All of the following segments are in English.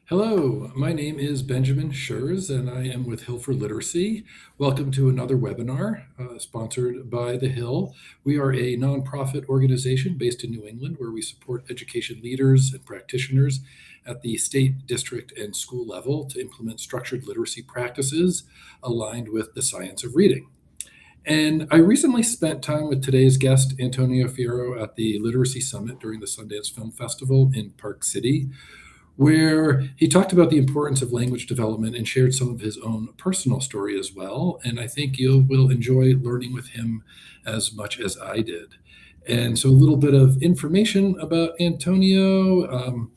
Hello, my name is Benjamin Schurz, and I am with Hill for Literacy. Welcome to another webinar sponsored by The Hill. We are a nonprofit organization based in New England where we support education leaders and practitioners at the state, district, and school level to implement structured literacy practices aligned with the science of reading. And I recently spent time with today's guest, Antonio Fierro, at the Literacy Summit during the Sundance Film Festival in Park City, where he talked about the importance of language development and shared some of his own personal story as well. And I think you will enjoy learning with him as much as I did. And so, a little bit of information about Antonio.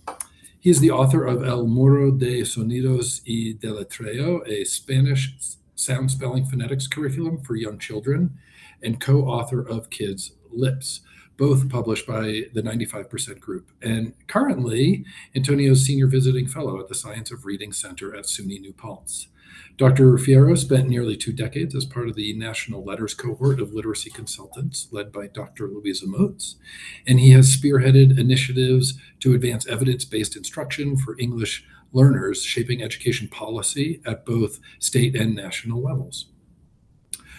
He is the author of El Muro de Sonidos y Deletreo, a Spanish sound spelling phonetics curriculum for young children, and co author of Kids' Lips, both published by the 95% Group. And currently, Antonio's Senior Visiting Fellow at the Science of Reading Center at SUNY New Paltz. Dr. Fierro spent nearly 2 decades as part of the National Letters Cohort of Literacy Consultants led by Dr. Louisa Moats, and he has spearheaded initiatives to advance evidence-based instruction for English learners, shaping education policy at both state and national levels.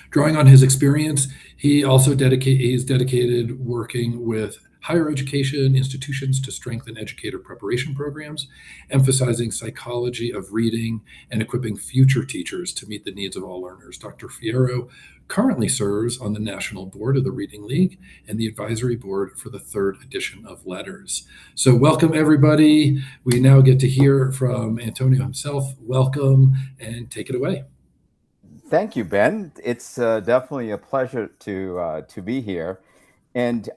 Drawing on his experience, he also is dedicated working with higher education institutions to strengthen educator preparation programs, emphasizing psychology of reading and equipping future teachers to meet the needs of all learners. Dr. Fierro currently serves on the National Board of the Reading League and the advisory board for the 3rd edition of Letters. So welcome, everybody. We now get to hear from Antonio himself. Welcome, and take it away. Thank you, Ben. It's definitely a pleasure to be here, and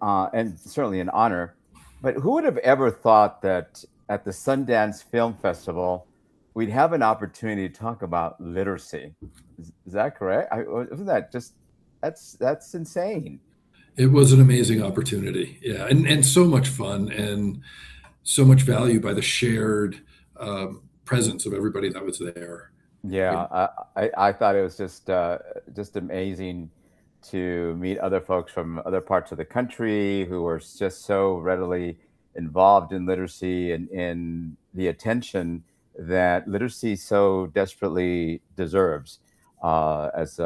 certainly an honor. But who would have ever thought that at the Sundance Film Festival we'd have an opportunity to talk about literacy? Is that correct? Isn't that just that's insane? It was an amazing opportunity, yeah, and so much fun and so much value by the shared presence of everybody that was there. Yeah, I thought it was just amazing to meet other folks from other parts of the country who were just so readily involved in literacy and in the attention that literacy so desperately deserves, as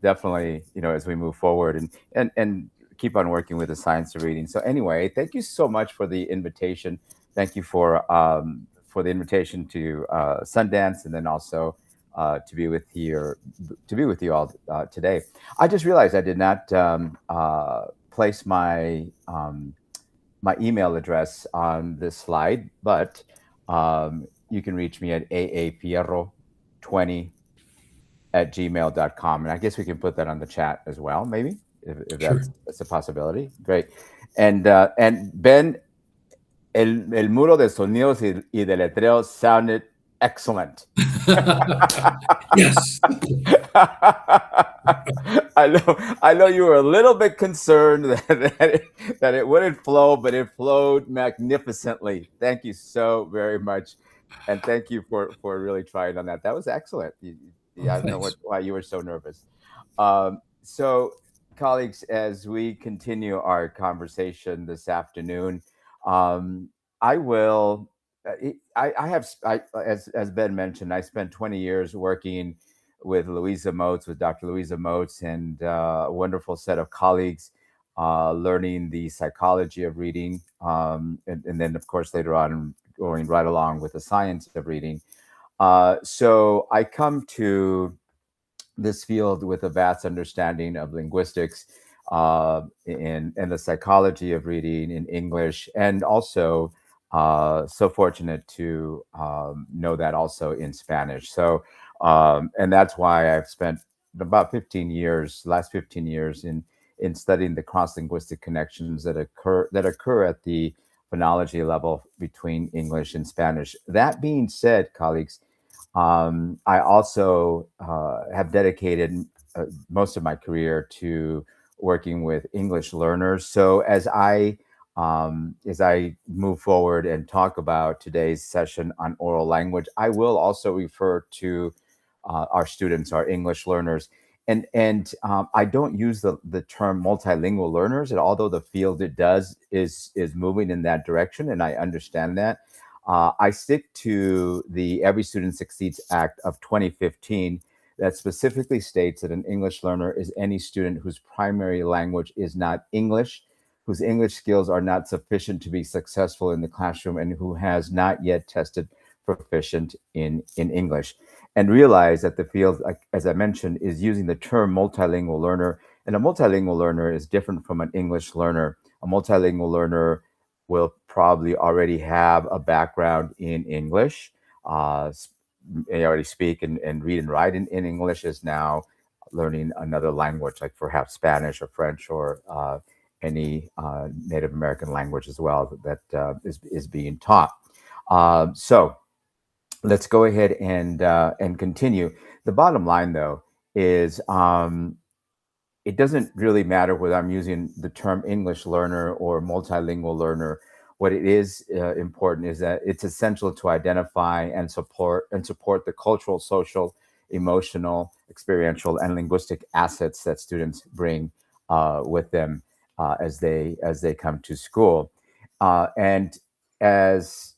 definitely, as we move forward and keep on working with the science of reading. So anyway, thank you so much for the invitation. Thank you for the invitation to Sundance, and then also to be with you all today. I just realized I did not place my my email address on this slide, but you can reach me at aafierro20@gmail.com, and I guess we can put that on the chat as well, maybe if Sure. that's a possibility. Great, and Ben, el muro de sonidos y deletreos sounded excellent. Yes. I know you were a little bit concerned that it wouldn't flow, but it flowed magnificently. Thank you so very much, and thank you for really trying on that. That was excellent. I don't know why you were so nervous. So, colleagues, as we continue our conversation this afternoon, I will. As Ben mentioned, I spent 20 years working with Dr. Louisa Moats, and a wonderful set of colleagues, learning the psychology of reading, and then, of course, later on going right along with the science of reading. So I come to this field with a vast understanding of linguistics, and the psychology of reading in English, and also so fortunate to know that also in Spanish. So, and that's why I've spent about last 15 years in studying the cross-linguistic connections that occur at the phonology level between English and Spanish. That being said, colleagues, I also have dedicated most of my career to working with English learners. So as I move forward and talk about today's session on oral language, I will also refer to our students, our English learners. And I don't use the term multilingual learners, and although the field is moving in that direction, and I understand that. I stick to the Every Student Succeeds Act of 2015 that specifically states that an English learner is any student whose primary language is not English, whose English skills are not sufficient to be successful in the classroom, and who has not yet tested proficient in English. And realize that the field, like, as I mentioned, is using the term multilingual learner. And a multilingual learner is different from an English learner. A multilingual learner will probably already have a background in English. They already speak and read and write in English, is now learning another language, like perhaps Spanish or French or any Native American language as well that is being taught. So let's go ahead and continue. The bottom line, though, is it doesn't really matter whether I'm using the term English learner or multilingual learner. What it is important is that it's essential to identify and support the cultural, social, emotional, experiential, and linguistic assets that students bring with them as they come to school. And as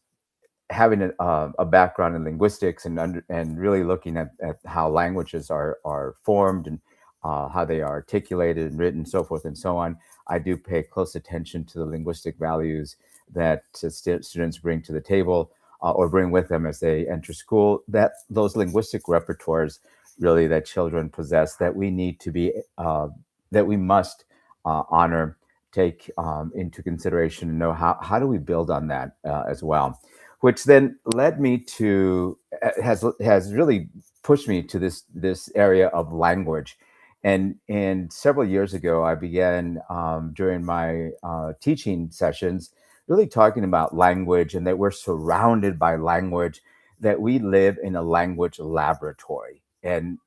having a background in linguistics and really looking at how languages are formed and how they are articulated and written, so forth and so on, I do pay close attention to the linguistic values that students bring to the table or bring with them as they enter school. That those linguistic repertoires, really, that children possess, that we need to be that we must honor, take into consideration, and know how do we build on that as well, which then led me to has really pushed me to this area of language. And several years ago, I began during my teaching sessions really talking about language, and that we're surrounded by language, that we live in a language laboratory. And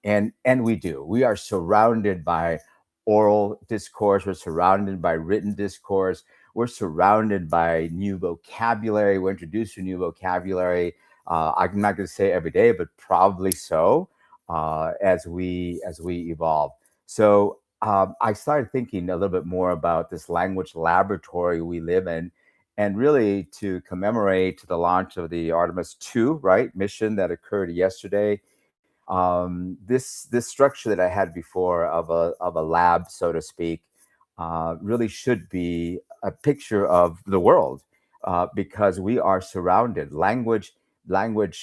we do. We are surrounded by oral discourse, we're surrounded by written discourse, we're surrounded by new vocabulary, we're introduced to new vocabulary. I'm not going to say every day, but probably so, as we evolve. So I started thinking a little bit more about this language laboratory we live in, and really to commemorate the launch of the Artemis 2, right, mission that occurred yesterday. This structure that I had before of a lab, so to speak, really should be a picture of the world, because we are surrounded. Language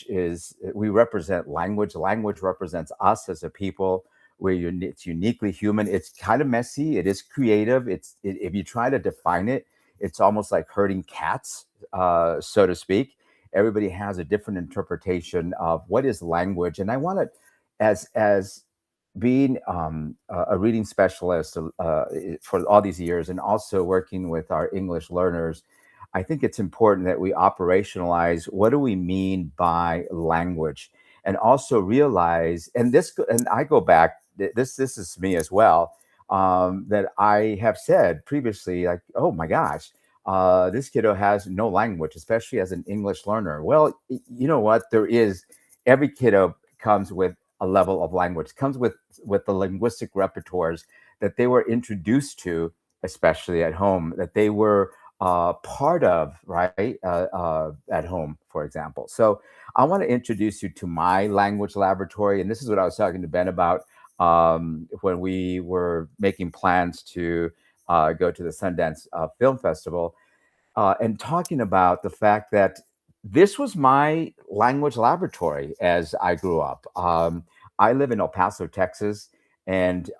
is, we represent language. Language represents us as a people. It's uniquely human. It's kind of messy. It is creative. If you try to define it, it's almost like herding cats, so to speak. Everybody has a different interpretation of what is language, and I want to, as being a reading specialist for all these years, and also working with our English learners, I think it's important that we operationalize what do we mean by language, and also realize, and I go back. This is me as well. That I have said previously, like, oh my gosh, this kiddo has no language, especially as an English learner. Well, you know what? There is, every kiddo comes with a level of language, comes with the linguistic repertoires that they were introduced to, especially at home, that they were part of, right, at home, for example. So I want to introduce you to my language laboratory, and this is what I was talking to Ben about when we were making plans to go to the Sundance Film Festival, and talking about the fact that this was my language laboratory as I grew up. I live in El Paso, Texas, and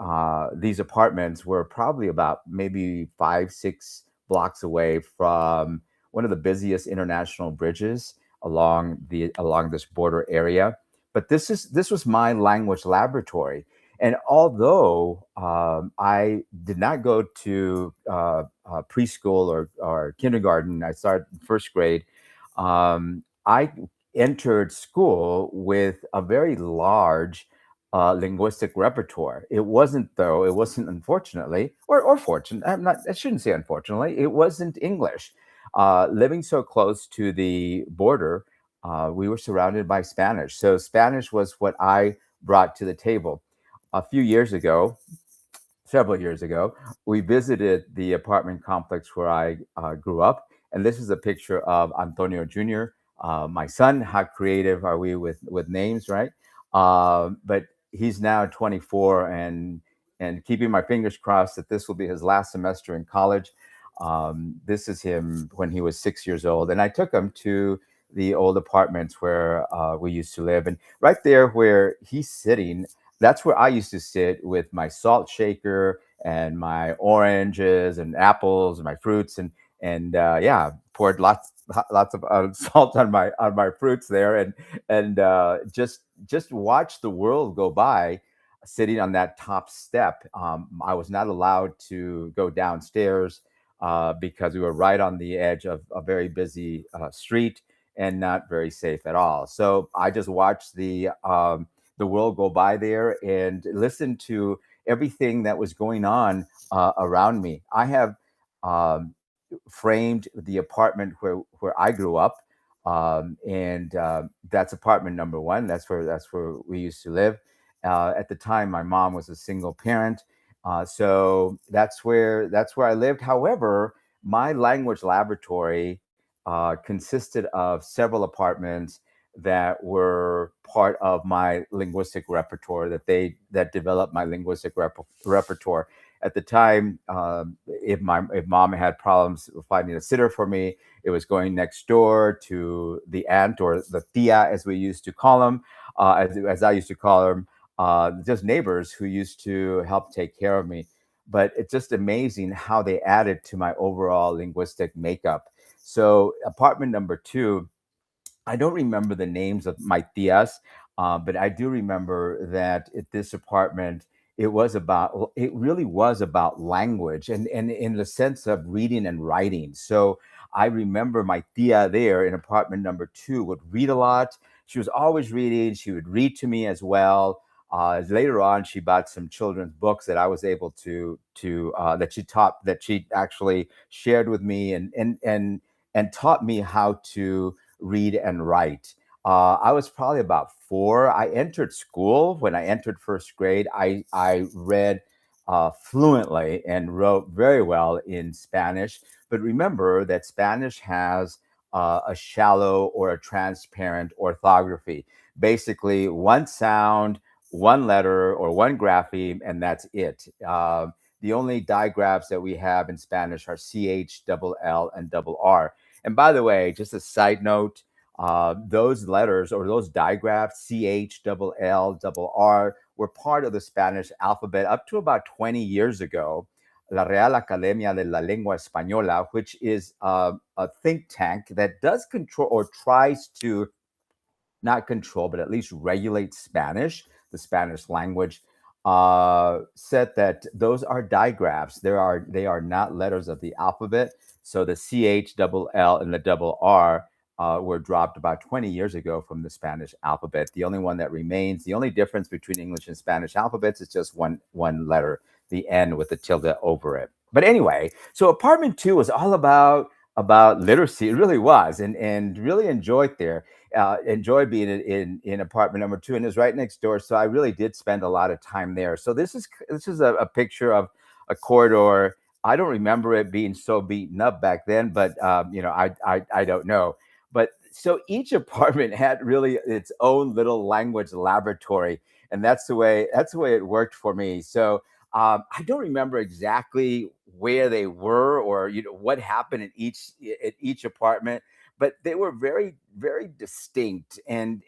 these apartments were probably about maybe 5, 6 blocks away from one of the busiest international bridges along this border area. But this was my language laboratory. And although I did not go to preschool or kindergarten, I started first grade. I entered school with a very large linguistic repertoire. It wasn't, unfortunately, or fortunate. I shouldn't say unfortunately. It wasn't English. Living so close to the border, we were surrounded by Spanish. So Spanish was what I brought to the table. A few years ago, several years ago, we visited the apartment complex where I grew up. And this is a picture of Antonio Jr., My son, how creative are we with names, right? But he's now 24, and keeping my fingers crossed that this will be his last semester in college. This is him when he was 6 years old, and I took him to the old apartments where we used to live, and right there where he's sitting, that's where I used to sit with my salt shaker and my oranges and apples and my fruits, and yeah, poured lots of salt on my fruits there, and just watch the world go by sitting on that top step. I was not allowed to go downstairs because we were right on the edge of a very busy street and not very safe at all. So I just watched the world go by there and listen to everything that was going on around me. I have um, framed the apartment where I grew up, and that's apartment number one. That's where we used to live. At the time, my mom was a single parent, so that's where I lived. However, my language laboratory consisted of several apartments that were part of my linguistic repertoire that developed my linguistic repertoire at the time. If mom had problems finding a sitter for me, it was going next door to the aunt or the tia, as we used to call them, as I used to call them, just neighbors who used to help take care of me. But it's just amazing how they added to my overall linguistic makeup. So apartment number two, I don't remember the names of my tias, but I do remember that at this apartment, it really was about language and in the sense of reading and writing. So I remember my tia there in apartment number two would read a lot. She was always reading. She would read to me as well. Later on, she bought some children's books that I was able to that she actually shared with me and taught me how to read and write. I was probably about four. I entered school when I entered first grade. I read fluently and wrote very well in Spanish. But remember that Spanish has a shallow or a transparent orthography. Basically, one sound, one letter, or one grapheme, and that's it. The only digraphs that we have in Spanish are CH, double L, and double R. And by the way, just a side note, those letters or those digraphs, CH, double L, double R, were part of the Spanish alphabet up to about 20 years ago. La Real Academia de la Lengua Española, which is a think tank that does control or tries to not control, but at least regulate Spanish, the Spanish language, said that those are digraphs. They are not letters of the alphabet. So the CH, double L, and the double R were dropped about 20 years ago from the Spanish alphabet. The only one that remains, the only difference between English and Spanish alphabets is just one letter, the N with the tilde over it. But anyway, so apartment two was all about literacy. It really was, and really enjoyed there. Enjoyed being in apartment number two, and it was right next door. So I really did spend a lot of time there. So this is a picture of a corridor. I don't remember it being so beaten up back then, but I don't know. But so each apartment had really its own little language laboratory, and that's the way it worked for me. So I don't remember exactly where they were or what happened at each apartment, but they were very very distinct, and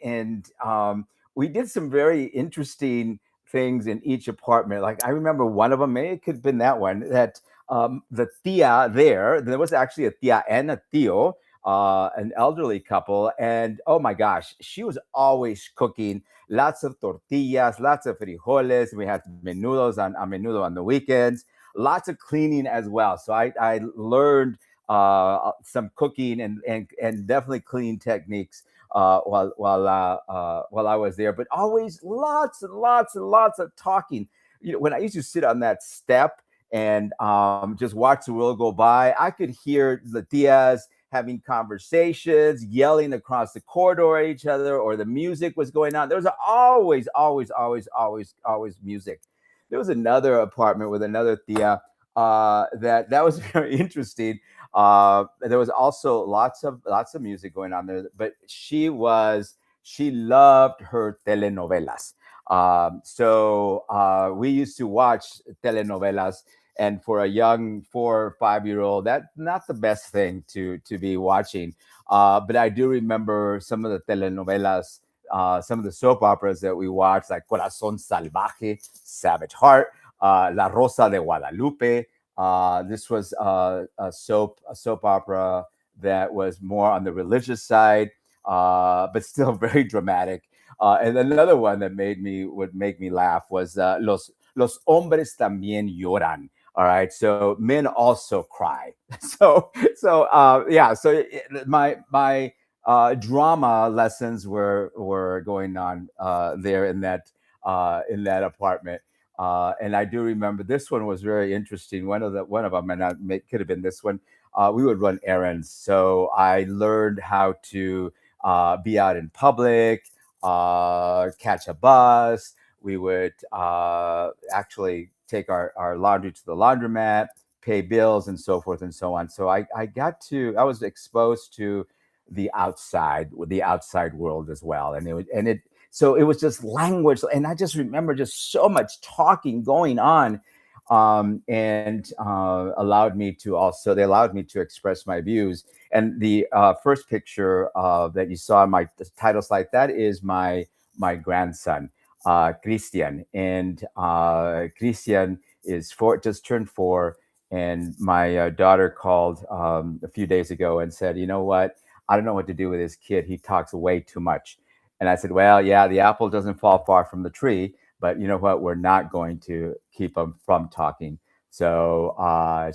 we did some very interesting things in each apartment. Like I remember one of them, maybe it could have been that one, that the tia there was actually a tia and a tio, an elderly couple, and oh my gosh, she was always cooking lots of tortillas, lots of frijoles. We had menudos on a menudo on the weekends, lots of cleaning as well. So I learned some cooking and definitely cleaning techniques while I was there. But always lots and lots and lots of talking. When I used to sit on that step and just watch the world go by, I could hear the tias having conversations, yelling across the corridor at each other, or the music was going on. There was always, always, always, always, always music. There was another apartment with another tia that was very interesting. There was also lots of music going on there, but she loved her telenovelas. So we used to watch telenovelas, and for a young 4 or 5 year old, that's not the best thing to be watching. But I do remember some of the telenovelas, some of the soap operas that we watched, like Corazón Salvaje, Savage Heart, La Rosa de Guadalupe. This was a soap opera that was more on the religious side, but still very dramatic. And another one that would make me laugh was Los hombres también lloran. All right, so men also cry. Yeah, so my drama lessons were going on there in that apartment. And I do remember this one was very interesting. One of them, and could have been this one. We would run errands, so I learned how to be out in public, catch a bus. We would actually take our laundry to the laundromat, pay bills, and so forth and so on. So I was exposed to the outside world as well, so it was just language, and I just remember just so much talking going on, and they allowed me to express my views. And the first picture that you saw in my title slide, that is my grandson, Christian. And Christian is just turned 4. And my daughter called a few days ago and said, "You know what? I don't know what to do with this kid. He talks way too much." And I said, "Well, yeah, the apple doesn't fall far from the tree, but you know what? We're not going to keep him from talking." So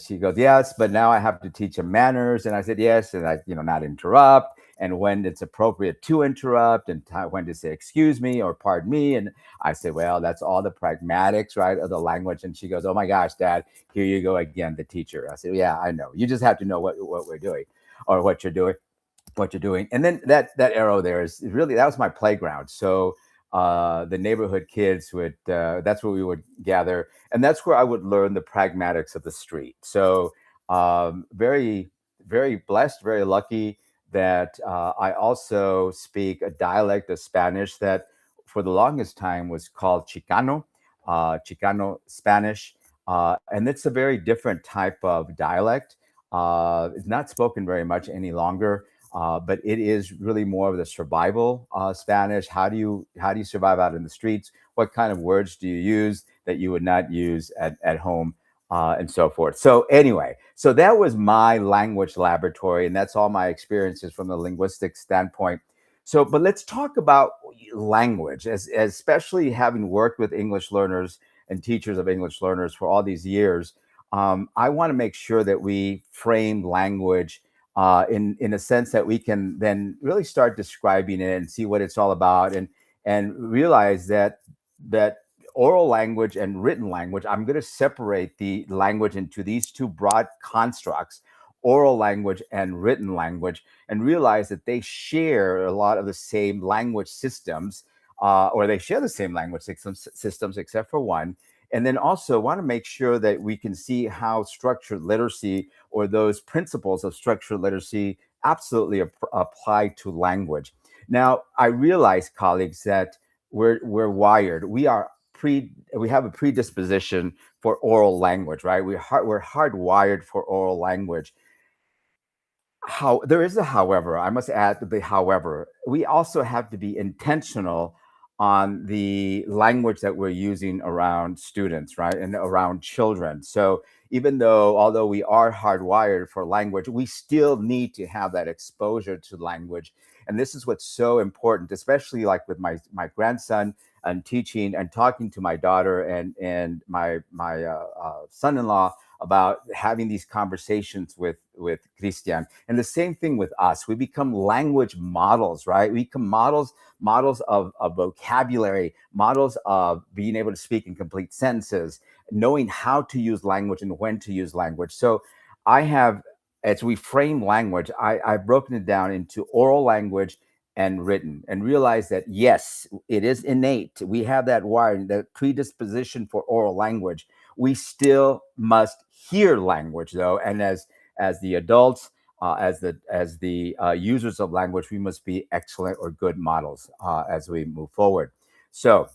she goes, "Yes, but now I have to teach him manners." And I said, "Yes," and not interrupt, and when it's appropriate to interrupt, and when to say "excuse me" or "pardon me." And I said, "Well, that's all the pragmatics, right, of the language." And she goes, "Oh my gosh, Dad, here you go again, the teacher." I said, "Yeah, I know. You just have to know what we're doing, or what you're doing." And then that arrow there is really, that was my playground. So the neighborhood kids would that's where we would gather, and that's where I would learn the pragmatics of the street. So very, very blessed, very lucky that I also speak a dialect of Spanish that for the longest time was called Chicano Spanish. And it's a very different type of dialect. It's not spoken very much any longer, but it is really more of the survival Spanish. How do you survive out in the streets? What kind of words do you use that you would not use at home, and so forth? So anyway, so that was my language laboratory, and that's all my experiences from the linguistic standpoint. So, but let's talk about language, especially having worked with English learners and teachers of English learners for all these years. I want to make sure that we frame language in a sense that we can then really start describing it and see what it's all about, and realize that oral language and written language. I'm going to separate the language into these two broad constructs: oral language and written language, and realize that they share a lot of the same language systems, or they share the same language systems except for one. And then also want to make sure that we can see how structured literacy, or those principles of structured literacy, absolutely apply to language. Now, I realize, colleagues, that we're wired. We have a predisposition for oral language, right? We're hardwired for oral language. How There is a however. I must add the however. We also have to be intentional on the language that we're using around students, right, and around children. So even though, although we are hardwired for language, we still need to have that exposure to language. And this is what's so important, especially like with my grandson, and teaching and talking to my daughter and my son-in-law about having these conversations with Christian. And the same thing with us. We become language models, right? We become models of vocabulary, models of being able to speak in complete sentences, knowing how to use language and when to use language. So I have, as we frame language, I've broken it down into oral language and written, and realize that yes, it is innate. We have that wiring, that predisposition for oral language. We still must hear language, though, and as the adults, as the users of language, we must be excellent or good models as we move forward. So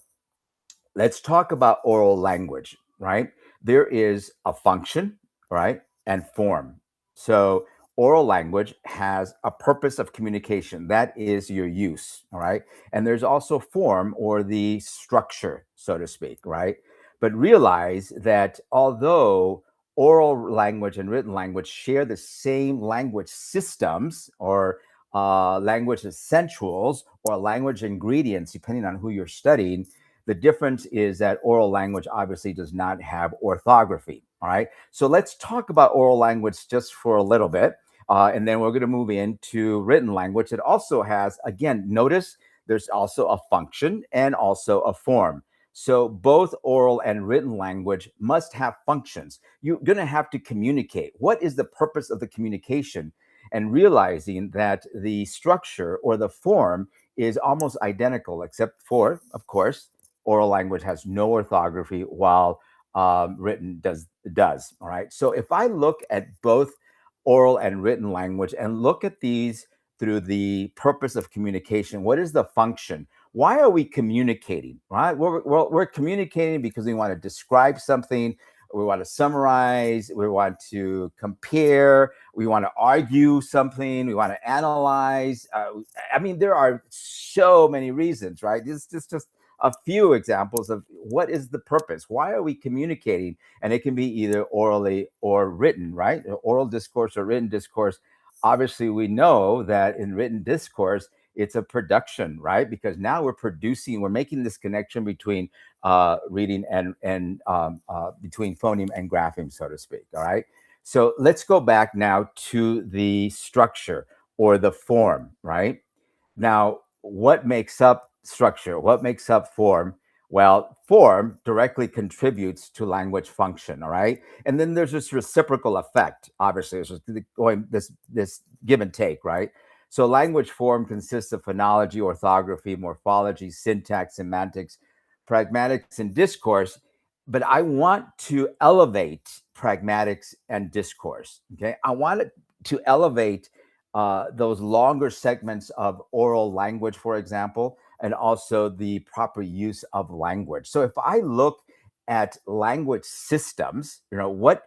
let's talk about oral language, right? There is a function, right, and form. So oral language has a purpose of communication. That is your use, all right? And there's also form or the structure, so to speak, right? But realize that although oral language and written language share the same language systems or language essentials or language ingredients, depending on who you're studying, the difference is that oral language obviously does not have orthography. All right. So let's talk about oral language just for a little bit. And then we're going to move into written language. It also has, again, notice there's also a function and also a form. So both oral and written language must have functions. You're going to have to communicate. What is the purpose of the communication? And realizing that the structure or the form is almost identical, except for, of course, oral language has no orthography while written does. All right. So if I look at both oral and written language and look at these through the purpose of communication, what is the function? Why are we communicating? Right. We're communicating because we want to describe something. We want to summarize. We want to compare. We want to argue something. We want to analyze. I mean, there are so many reasons, right? This just a few examples of what is the purpose. Why are we communicating? And it can be either orally or written, right? Oral discourse or written discourse. Obviously, we know that in written discourse, it's a production, right? Because now we're making this connection between reading and between phoneme and grapheme, so to speak. All right. So let's go back now to the structure or the form, right? Now, what makes up structure? What makes up form? Well, form directly contributes to language function, all right? And then there's this reciprocal effect, obviously. There's going this give and take, right? So language form consists of phonology, orthography, morphology, syntax, semantics, pragmatics, and discourse. But I want to elevate pragmatics and discourse. Okay. I want it to elevate those longer segments of oral language, for example, and also the proper use of language. So if I look at language systems, what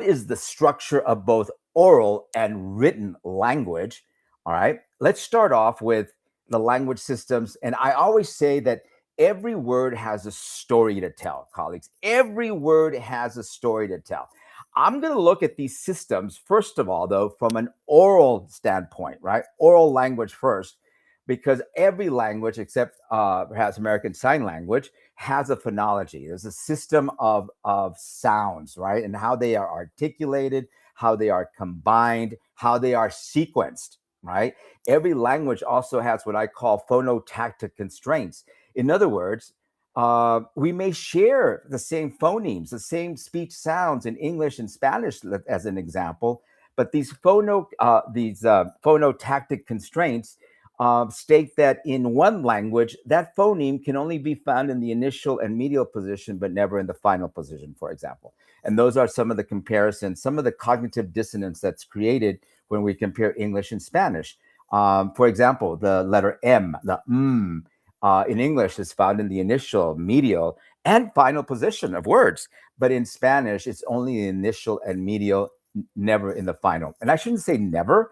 is the structure of both oral and written language? All right, let's start off with the language systems. And I always say that every word has a story to tell, colleagues. Every word has a story to tell. I'm going to look at these systems, first of all, though, from an oral standpoint, right? Oral language first, because every language, except perhaps American Sign Language, has a phonology. There's a system of sounds, right? And how they are articulated, how they are combined, how they are sequenced, right? Every language also has what I call phonotactic constraints. In other words, we may share the same phonemes, the same speech sounds in English and Spanish, as an example, but these phonotactic constraints state that in one language, that phoneme can only be found in the initial and medial position, but never in the final position, for example. And those are some of the comparisons, some of the cognitive dissonance that's created when we compare English and Spanish. For example, the letter M, the in English is found in the initial, medial, and final position of words. But in Spanish, it's only the initial and medial, never in the final. And I shouldn't say never,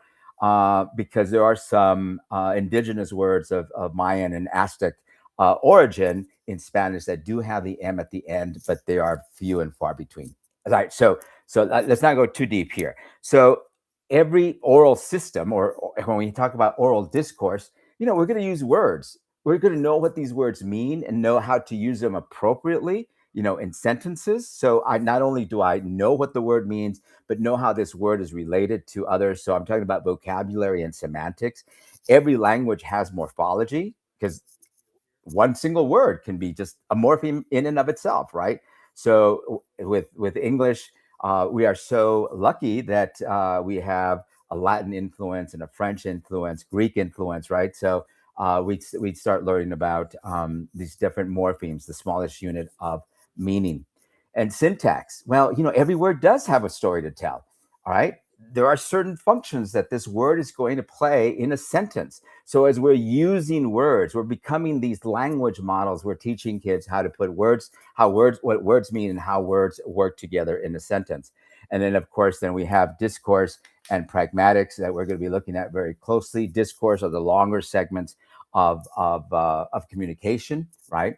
because there are some indigenous words of Mayan and Aztec origin in Spanish that do have the M at the end, but they are few and far between. All right, so let's not go too deep here. So every oral system, or when we talk about oral discourse, we're going to use words. We're going to know what these words mean and know how to use them appropriately, in sentences. So not only do I know what the word means, but know how this word is related to others. So I'm talking about vocabulary and semantics. Every language has morphology, because one single word can be just a morpheme in and of itself, right? So with English, we are so lucky that we have a Latin influence and a French influence, Greek influence, right? So we'd start learning about these different morphemes, the smallest unit of meaning. And syntax, well, every word does have a story to tell. all right, there are certain functions that this word is going to play in a sentence. So as we're using words, we're becoming these language models. We're teaching kids how to put words, what words mean, and how words work together in a sentence. And then, of course, then we have discourse and pragmatics that we're going to be looking at very closely. Discourse are the longer segments of communication, right?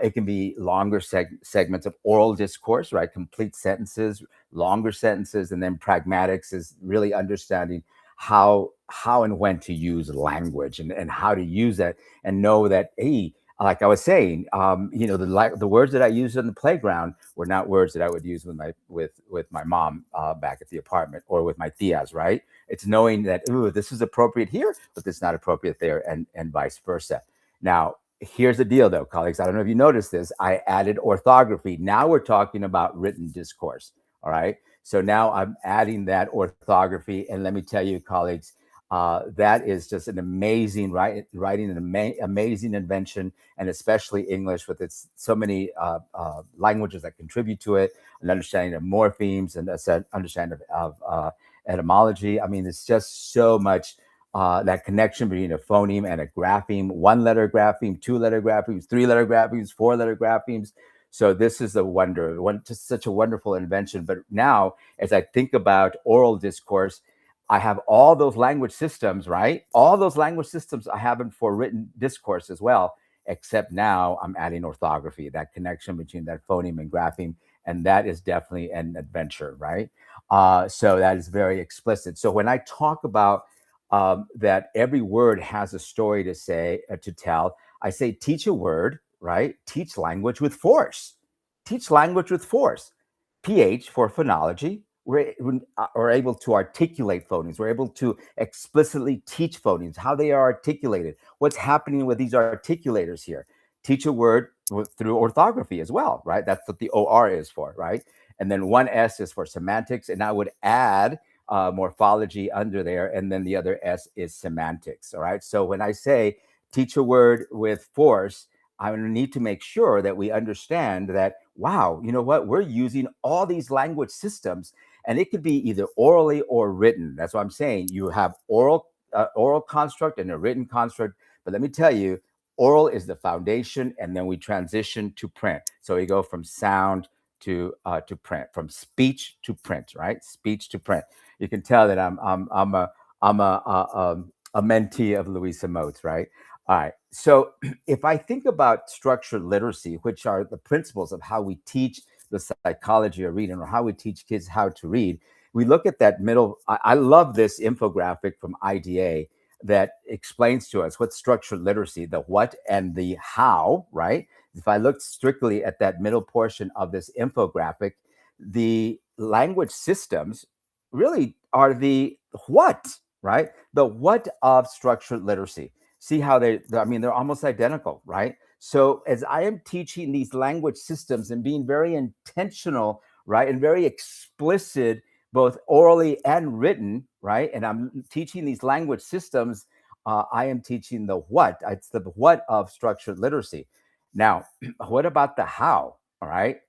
It can be longer segments of oral discourse, right? Complete sentences, longer sentences, and then pragmatics is really understanding how and when to use language, and how to use that, and know that, hey, like I was saying, the words that I used in the playground were not words that I would use with my mom back at the apartment, or with my tias, right? It's knowing that, ooh, this is appropriate here, but this is not appropriate there, and vice versa. Now, here's the deal, though, colleagues. I don't know if you noticed this. I added orthography. Now we're talking about written discourse. All right. So now I'm adding that orthography. And let me tell you, colleagues, that is just an amazing writing, an amazing invention, and especially English with its so many languages that contribute to it, an understanding of morphemes, and an understanding of etymology. I mean, it's just so much that connection between a phoneme and a grapheme, one letter grapheme, two letter graphemes, three letter graphemes, four letter graphemes. So this is a wonder, just such a wonderful invention. But now, as I think about oral discourse, I have all those language systems, right? All those language systems I have them for written discourse as well, except now I'm adding orthography, that connection between that phoneme and grapheme. And that is definitely an adventure, right? So that is very explicit. So when I talk about that every word has a story to say, to tell, I say teach a word, right? Teach language with force. Teach language with force. PH for phonology. We're able to articulate phonemes. We're able to explicitly teach phonemes, how they are articulated, what's happening with these articulators here. Teach a word through orthography as well, right? That's what the OR is for, right? And then one S is for semantics. And I would add morphology under there. And then the other S is semantics. All right. So when I say teach a word with force, I need to make sure that we understand that, wow, you know what? We're using all these language systems, and it could be either orally or written. That's what I'm saying. You have oral construct and a written construct. But let me tell you, oral is the foundation, and then we transition to print. So we go from sound to print, from speech to print, right? Speech to print. You can tell that I'm a mentee of Louisa Moats, right? All right. So if I think about structured literacy, which are the principles of how we teach the psychology of reading, or how we teach kids how to read, we look at that middle. I love this infographic from IDA that explains to us what's structured literacy, the what and the how, right? If I look strictly at that middle portion of this infographic, the language systems really are the what, right? The what of structured literacy. See how I mean, they're almost identical, right? So as I am teaching these language systems and being very intentional, right, and very explicit, both orally and written, right, and I'm teaching these language systems, I am teaching the what. It's the what of structured literacy. Now, what about the how? All right.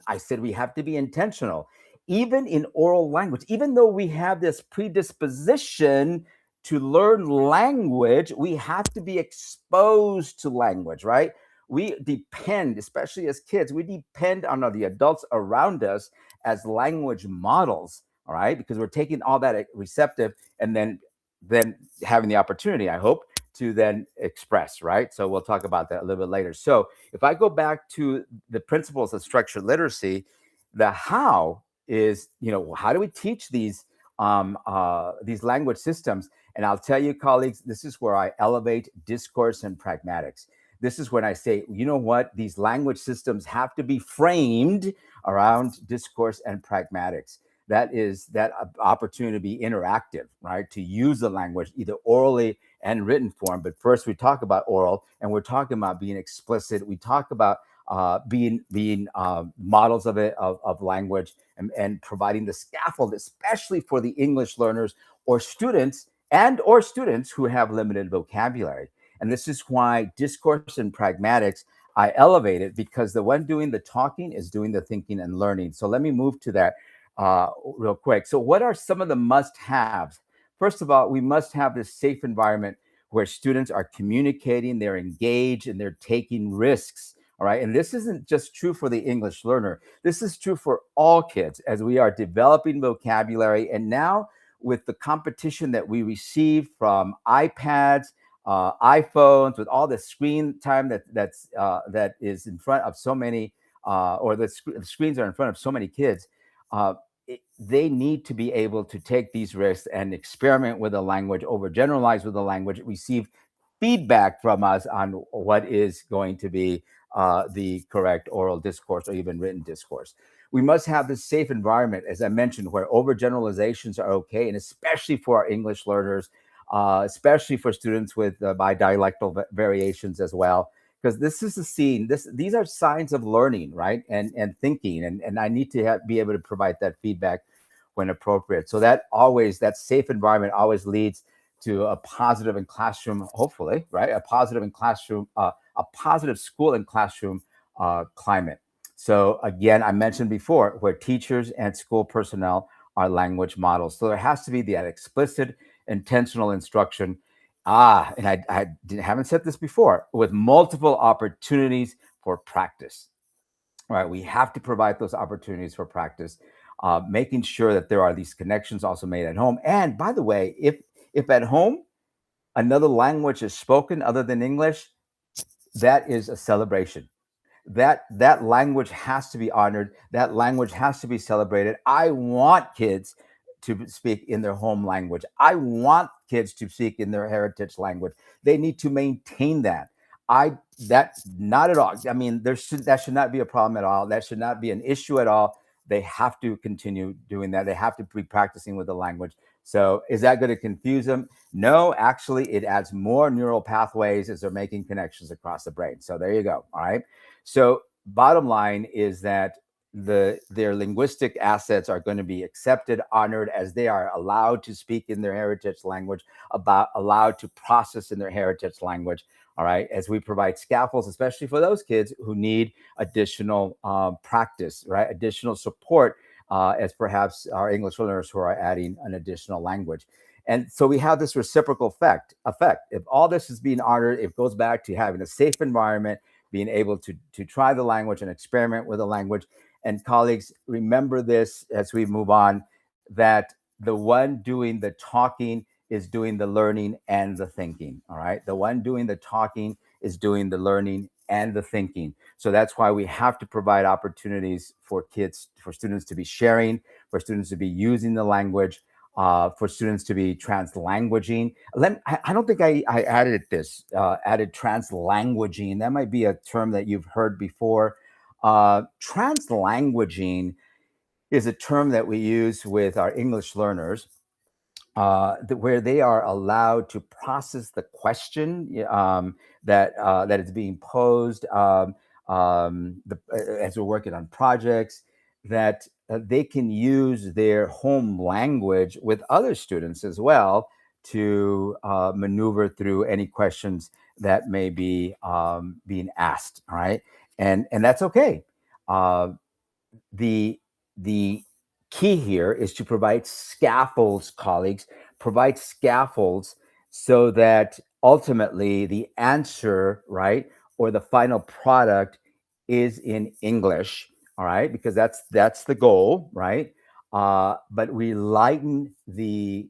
I said we have to be intentional. Even in oral language, even though we have this predisposition to learn language, we have to be exposed to language, right? We depend, especially as kids, we depend on the adults around us as language models, all right? Because we're taking all that receptive and then having the opportunity, I hope, to then express, right? So we'll talk about that a little bit later. So if I go back to the principles of structured literacy, the how is, how do we teach these language systems? And I'll tell you, colleagues, this is where I elevate discourse and pragmatics. This is when I say, you know what? These language systems have to be framed around discourse and pragmatics. That is that opportunity to be interactive, right? To use the language either orally and written form. But first, we talk about oral, and we're talking about being explicit. We talk about being models of language, and providing the scaffold, especially for the English learners or students who have limited vocabulary. And this is why discourse and pragmatics, I elevate it, because the one doing the talking is doing the thinking and learning. So let me move to that. real quick. So, what are some of the must haves? First of all, we must have this safe environment where students are communicating, they're engaged, and they're taking risks. All right. And this isn't just true for the English learner, this is true for all kids as we are developing vocabulary. And now, with the competition that we receive from iPads, iPhones, with all the screen time that is in front of so many, or the screens are in front of so many kids, uh, they need to be able to take these risks and experiment with the language, overgeneralize with the language, receive feedback from us on what is going to be the correct oral discourse or even written discourse. We must have this safe environment, as I mentioned, where overgeneralizations are okay, and especially for our English learners, especially for students with bidialectal variations as well, because this is a scene. These are signs of learning, right, and thinking, and I need to be able to provide that feedback when appropriate. So that safe environment always leads to a positive in classroom, hopefully, right, a positive in classroom, a positive school and classroom climate. So again, I mentioned before, where teachers and school personnel are language models. So there has to be that explicit, intentional instruction. And haven't said this before, with multiple opportunities for practice. All right, we have to provide those opportunities for practice, making sure that there are these connections also made at home. And by the way, if at home another language is spoken other than English, that is a celebration. That language has to be honored. That language has to be celebrated. I want kids to speak in their home language. I want kids to speak in their heritage language. They need to maintain that. I that Not at all. I mean, that should not be a problem at all. That should not be an issue at all. They have to continue doing that. They have to be practicing with the language. So, is that going to confuse them? No, actually, it adds more neural pathways as they're making connections across the brain. So, there you go. All right. So, bottom line is that their linguistic assets are going to be accepted, honored, as they are allowed to speak in their heritage language, allowed to process in their heritage language. All right, as we provide scaffolds, especially for those kids who need additional practice, right, additional support, as perhaps our English learners who are adding an additional language. And so we have this reciprocal effect. If all this is being honored, it goes back to having a safe environment, being able to try the language and experiment with the language. And colleagues, remember this as we move on, that the one doing the talking is doing the learning and the thinking. All right. The one doing the talking is doing the learning and the thinking. So that's why we have to provide opportunities for students to be sharing, for students to be using the language, for students to be translanguaging. I don't think I added translanguaging. That might be a term that you've heard before. Translanguaging is a term that we use with our English learners, where they are allowed to process the question that is being posed, as we're working on projects, that they can use their home language with other students as well to maneuver through any questions that may be being asked. All right, and that's okay. Uh, the the key here is to provide scaffolds, colleagues, provide scaffolds so that ultimately the answer, right, or the final product is in English. All right, because that's the goal, right? But we lighten the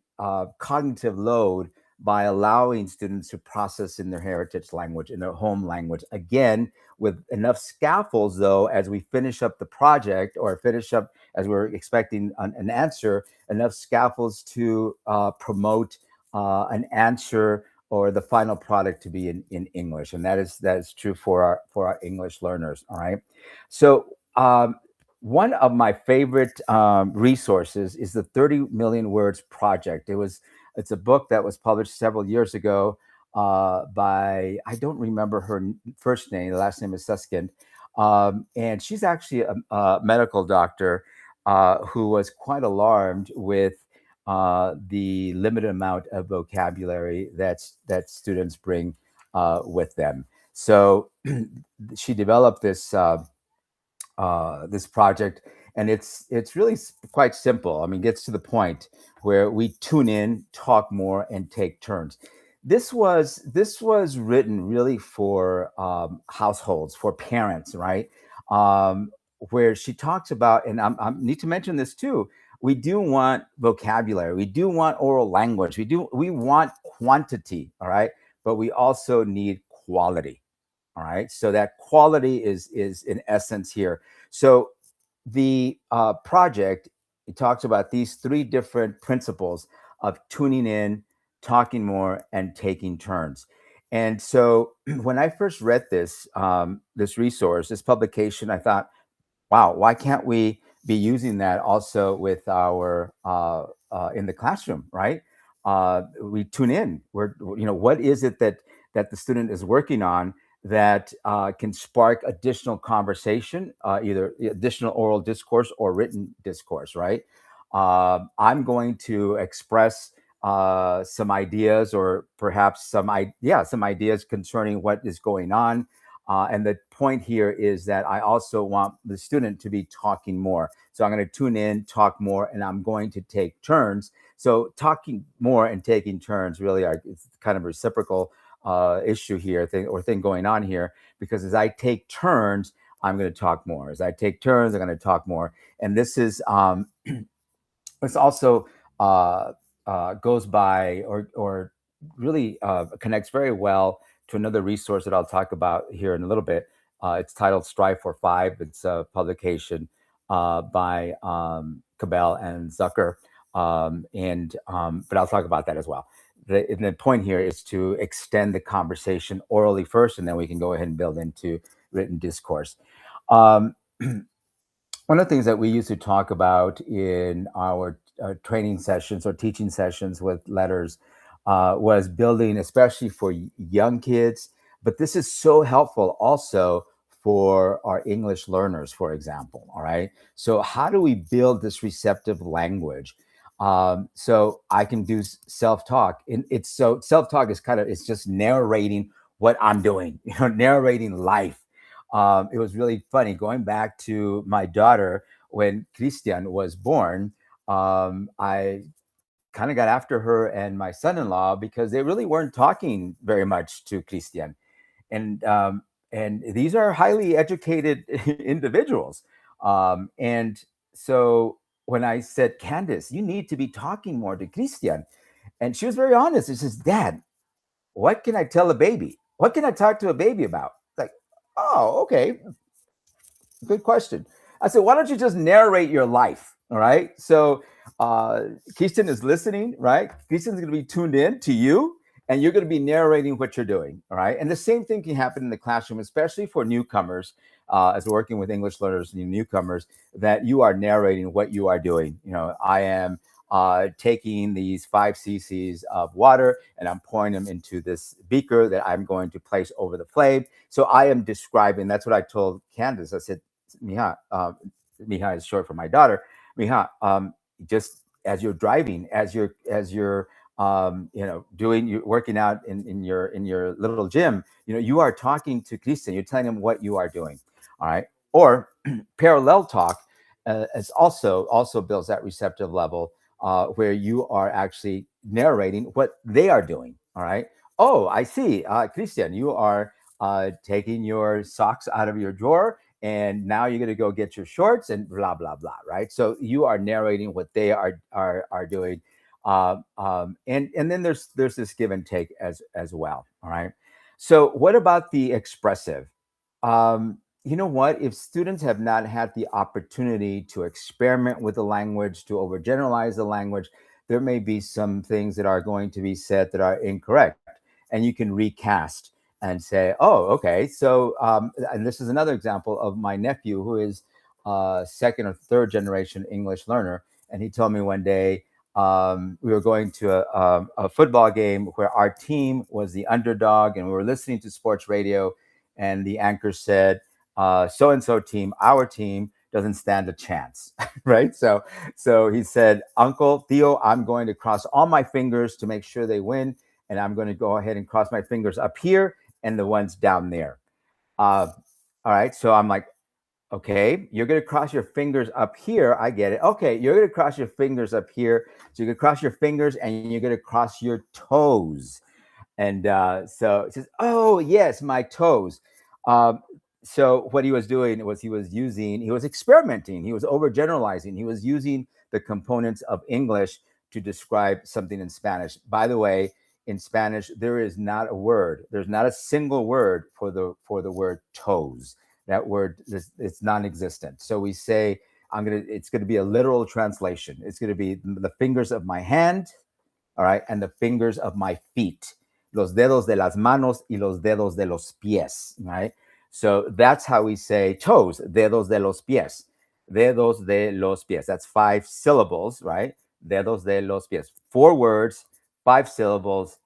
cognitive load by allowing students to process in their heritage language, in their home language. Again, with enough scaffolds, though, as we finish up the project or finish up as we're expecting an answer, enough scaffolds to promote an answer or the final product to be in English. And that is true for our English learners. All right. So one of my favorite resources is the 30 Million Words Project. It's a book that was published several years ago by, I don't remember her first name. The last name is Suskind. And she's actually a medical doctor who was quite alarmed with the limited amount of vocabulary that students bring with them. So she developed this project, and it's really quite simple. I mean, gets to the point where we tune in, talk more, and take turns. This was written really for households, for parents, right? Um, where she talks about, and I need to mention this too. We do want vocabulary, we do want oral language, we want quantity, all right, but we also need quality. All right, so that quality is in essence here. So the project, it talks about these three different principles of tuning in, talking more, and taking turns. And so when I first read this resource, this publication, I thought, wow, why can't we be using that also with our in the classroom, right? We tune in. What is it that the student is working on that can spark additional conversation, either additional oral discourse or written discourse, right? I'm going to express some ideas, or perhaps some ideas concerning what is going on, and the point here is that I also want the student to be talking more. So I'm going to tune in, talk more, and I'm going to take turns. So talking more and taking turns really are, it's kind of a reciprocal issue here, thing going on here, because as I take turns, I'm going to talk more. As I take turns, I'm going to talk more. And this is this also goes by, or really connects very well to another resource that I'll talk about here in a little bit. It's titled "Strive for Five." It's a publication by Cabell and Zucker, but I'll talk about that as well. The point here is to extend the conversation orally first, and then we can go ahead and build into written discourse. Um, One of the things that we used to talk about in our training sessions or teaching sessions with letters was building, especially for young kids. But this is so helpful also for our English learners, for example. All right. So, how do we build this receptive language? So I can do self talk. It's so self talk is it's just narrating what I'm doing, narrating life. It was really funny going back to my daughter when Christian was born. I kind of got after her and my son-in-law because they really weren't talking very much to Christian, and these are highly educated individuals, and so when I said, Candace, you need to be talking more to Christian, and she was very honest. She says, Dad, what can I tell a baby? What can I talk to a baby about? Like, oh, okay, good question. I said, why don't you just narrate your life? All right. So Keiston is listening, right? Keiston's going to be tuned in to you, and you're going to be narrating what you're doing. All right. And the same thing can happen in the classroom, especially for newcomers, as we're working with English learners and newcomers, that you are narrating what you are doing. I am taking these 5 cc's of water and I'm pouring them into this beaker that I'm going to place over the flame. So I am describing, that's what I told Candace. I said, Miha, Miha is short for my daughter. Miha, just as you're driving, as you're doing, you're working out in your little gym, you are talking to Christian. You're telling him what you are doing. All right. Or parallel talk is also builds that receptive level, where you are actually narrating what they are doing. All right. Oh, I see. Christian, you are taking your socks out of your drawer, and now you're going to go get your shorts and blah blah blah, right? So you are narrating what they are doing, and then there's this give and take as well. All right. So what about the expressive? You know what? If students have not had the opportunity to experiment with the language, to overgeneralize the language, there may be some things that are going to be said that are incorrect, and you can recast and say, "Oh, okay." So, and this is another example of my nephew who is second or third generation English learner, and he told me one day we were going to a football game where our team was the underdog, and we were listening to sports radio, and the anchor said, "So and so team, our team." Doesn't stand a chance, right? So he said, Uncle Theo, I'm going to cross all my fingers to make sure they win, and I'm going to go ahead and cross my fingers up here and the ones down there. All right. So I'm like, Okay, you're going to cross your fingers up here. I get it. Okay, you're going to cross your fingers up here. So you're going to cross your fingers and you're going to cross your toes. And so it says, "Oh yes, my toes." Um, so what he was doing was he was experimenting, he was overgeneralizing, he was using the components of English to describe something in Spanish. By the way, in Spanish there is not a word, there's not a single word for the word toes. That word is it's non-existent. So we say it's going to be a literal translation. It's going to be the fingers of my hand, all right, and the fingers of my feet, los dedos de las manos y los dedos de los pies, right? So that's how we say toes, dedos de los pies, dedos de los pies. That's 5 syllables, right? Dedos de los pies. 4 words, 5 syllables,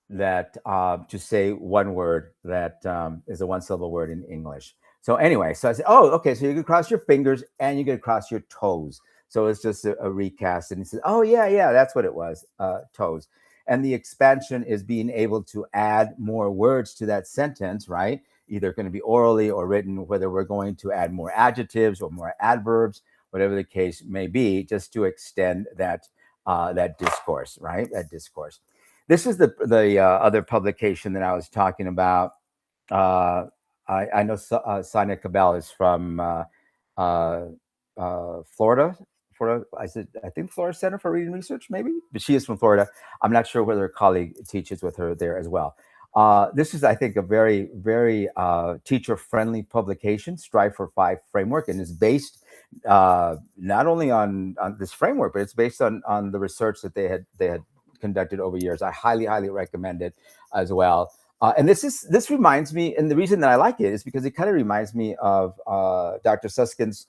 that to say one word that is a 1 syllable word in English. So anyway, so I said, oh, okay, so you can cross your fingers and you can cross your toes. So it's just a recast. And he said, oh, yeah, yeah, that's what it was, toes. And the expansion is being able to add more words to that sentence, right? Either going to be orally or written, whether we're going to add more adjectives or more adverbs, whatever the case may be, just to extend that discourse, right? That discourse. This is the other publication that I was talking about. Uh, I know Sonia Cabell is from Florida. Florida, I think Florida Center for Reading Research, maybe, but she is from Florida. I'm not sure whether a colleague teaches with her there as well. This is, I think, a very, very teacher-friendly publication, Strive for Five framework, and is based not only on this framework, but it's based on the research that they had conducted over years. I highly, highly recommend it as well. And this reminds me, and the reason that I like it is because it kind of reminds me of Dr. Susskind's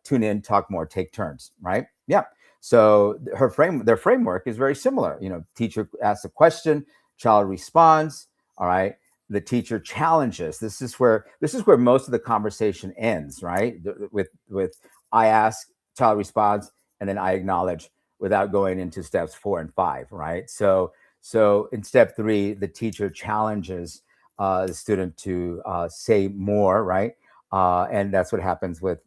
Tune In, Talk More, Take Turns, right? Yeah. So their framework is very similar. You know, teacher asks a question, child responds. All right. The teacher challenges. This is where most of the conversation ends, right? With I ask, child responds, and then I acknowledge, without going into steps 4 and 5, right? So in step 3, the teacher challenges the student to say more, right? And that's what happens with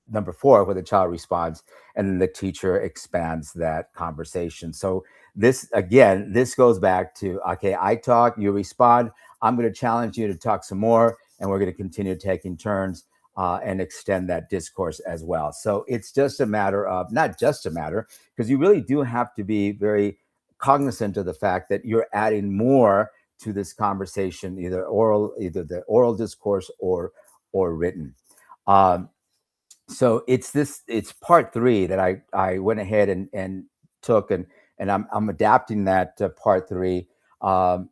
number 4, where the child responds, and then the teacher expands that conversation. So this goes back to, okay, I talk, you respond. I'm going to challenge you to talk some more, and we're going to continue taking turns and extend that discourse as well. So it's just a matter of, not just a matter, because you really do have to be very cognizant of the fact that you're adding more to this conversation, either the oral discourse or written. So it's part 3 that I went ahead and took, and I'm adapting that to part 3,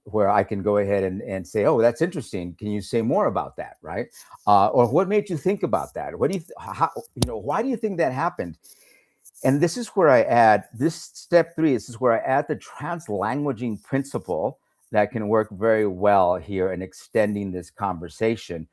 where I can go ahead and say, oh, that's interesting. Can you say more about that, right? Or what made you think about that? What do why do you think that happened? And this is where I add this step 3. This is where I add the translanguaging principle that can work very well here in extending this conversation,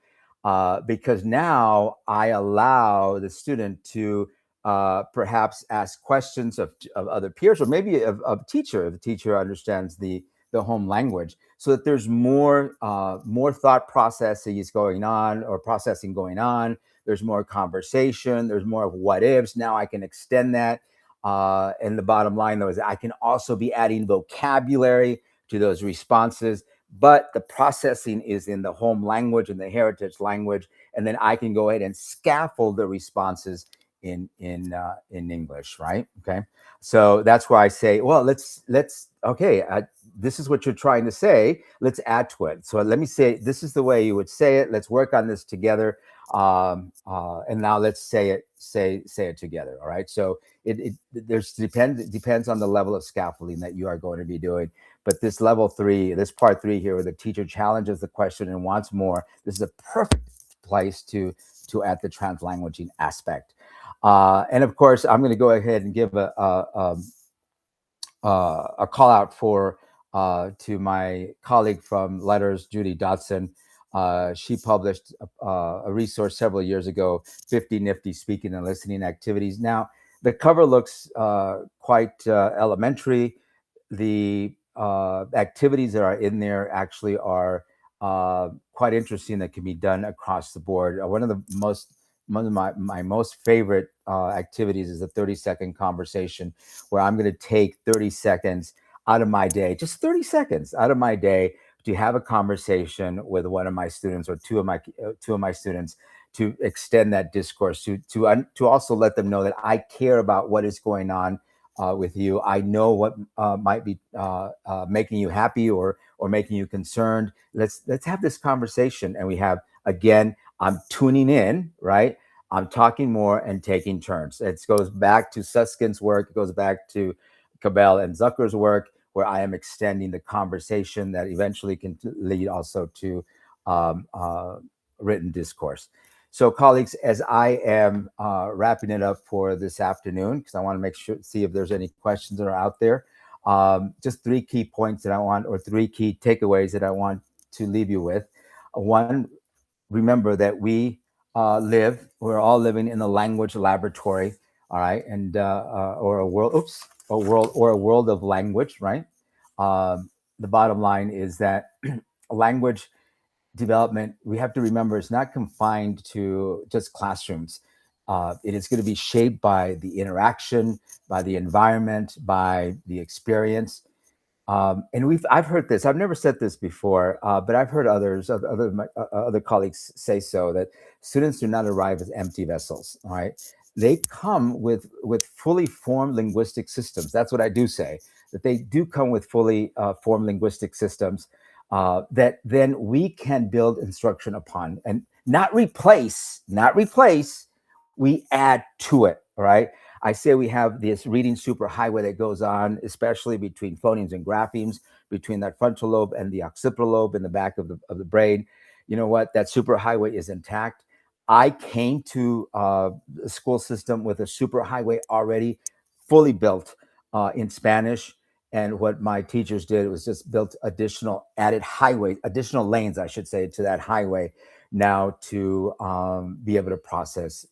because now I allow the student to perhaps ask questions of other peers, or maybe of teacher, if the teacher understands the home language, so that there's more thought processes going on, or processing going on. There's more conversation. There's more of what ifs. Now I can extend that. And the bottom line, though, is I can also be adding vocabulary to those responses, but the processing is in the home language and the heritage language, and then I can go ahead and scaffold the responses in English, right? Okay, so that's why I say, well, let's okay, this is what you're trying to say. Let's add to it. So let me say, this is the way you would say it. Let's work on this together. And now let's say it together. All right. So it depends on the level of scaffolding that you are going to be doing. But this level 3, this part 3 here, where the teacher challenges the question and wants more, this is a perfect place to add the translanguaging aspect. And of course, I'm going to go ahead and give a call out to my colleague from Letters, Judy Dotson. She published a resource several years ago, 50 Nifty Speaking and Listening Activities. Now, the cover looks quite elementary. The activities that are in there actually are quite interesting that can be done across the board. One of my most favorite activities is a 30-second conversation where I'm going to take 30 seconds out of my day, just 30 seconds out of my day, to have a conversation with one of my students or two of my students, to extend that discourse, to also let them know that I care about what is going on with you. I know what might be making you happy or making you concerned. Let's have this conversation. And we have, again, I'm tuning in, right? I'm talking more and taking turns. It goes back to Susskind's work. It goes back to Cabell and Zucker's work, where I am extending the conversation that eventually can lead also to um, uh, written discourse. So, colleagues, as I am wrapping it up for this afternoon, because I want to make sure, see if there's any questions that are out there. Just three key points that I want, or three key takeaways that I want to leave you with. One, remember that we're all living in a language laboratory, all right, and or a world, or a world of language, right? The bottom line is that language development, we have to remember, it's not confined to just classrooms. It is going to be shaped by the interaction, by the environment, by the experience. And I've heard this. I've never said this before, but I've heard other colleagues say so, that students do not arrive as empty vessels. All right, they come with fully formed linguistic systems. That's what I do say. That they do come with fully formed linguistic systems that then we can build instruction upon, and not replace. Not replace. We add to it. All right. I say we have this reading superhighway that goes on, especially between phonemes and graphemes, between that frontal lobe and the occipital lobe in the back of the brain. You know what? That superhighway is intact. I came to the school system with a superhighway already fully built in Spanish. And what my teachers did was just built additional lanes, I should say, to that highway now to be able to process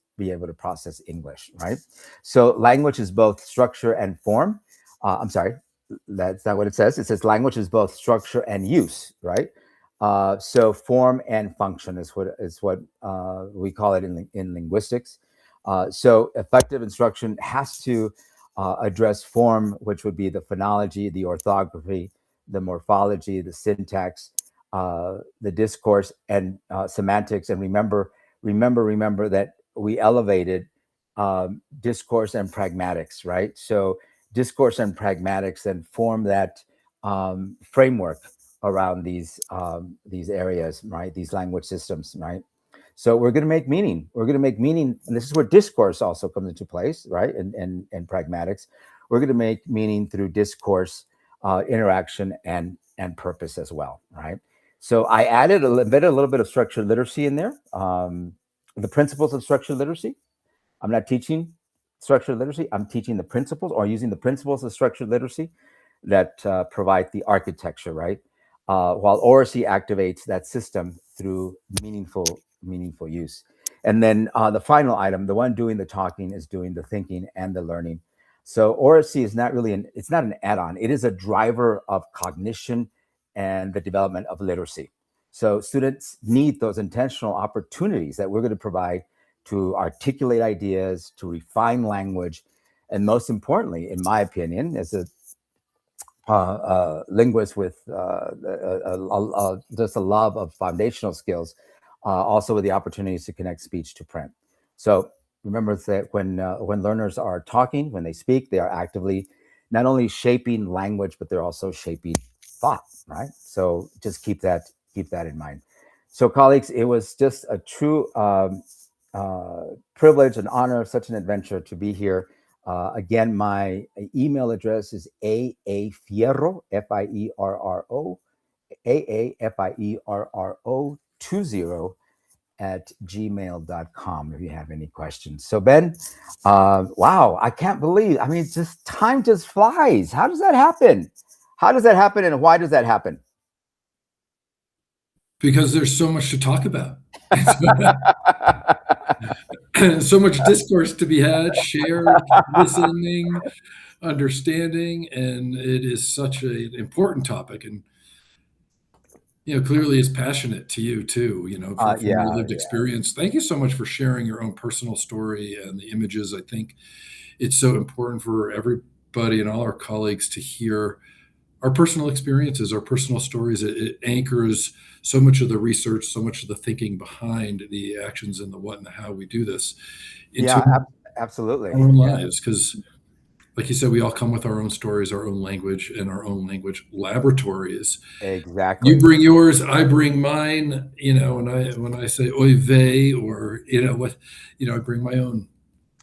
English, right? So language is both structure and form. I'm sorry, that's not what it says. It says language is both structure and use, right? So form and function is what we call it in linguistics. So effective instruction has to address form, which would be the phonology, the orthography, the morphology, the syntax, the discourse, and semantics. And remember that we elevated discourse and pragmatics, right? So discourse and pragmatics then form that framework around these areas, right? These language systems, right? So we're going to make meaning. We're going to make meaning, and this is where discourse also comes into place, right? And pragmatics. We're going to make meaning through discourse, interaction, and purpose as well, right? So I added a little bit of structured literacy in there. The principles of structured literacy. I'm not teaching structured literacy. I'm teaching the principles, or using the principles of structured literacy that provide the architecture, right? While oracy activates that system through meaningful use. And then the final item, the one doing the talking, is doing the thinking and the learning. So oracy is not really it's not an add-on. It is a driver of cognition and the development of literacy. So students need those intentional opportunities that we're going to provide to articulate ideas, to refine language, and most importantly, in my opinion, as a linguist with just a love of foundational skills, also with the opportunities to connect speech to print. So remember that when learners are talking, when they speak, they are actively not only shaping language, but they're also shaping thought, right? So just keep that in mind. So colleagues, it was just a true privilege and honor, such an adventure to be here. Again, my email address is aafierro, Fierro, aafierro 20 at gmail.com if you have any questions. So Ben, wow, I can't believe, I mean, just time just flies. How does that happen? How does that happen, and why does that happen? Because there's so much to talk about. So much discourse to be had, shared, listening, understanding, and it is such an important topic. And clearly is passionate to you too, from your Yeah, lived experience. Thank you so much for sharing your own personal story and the images. I think it's so important for everybody and all our colleagues to hear our personal experiences, our personal stories. It anchors so much of the research, so much of the thinking behind the actions and the what and the how we do this into yeah, absolutely. our own Yeah, lives. Because, like you said, we all come with our own stories, our own language, and our own language laboratories. You exactly. bring yours, I bring mine. When I say oy vey, or what, I bring my own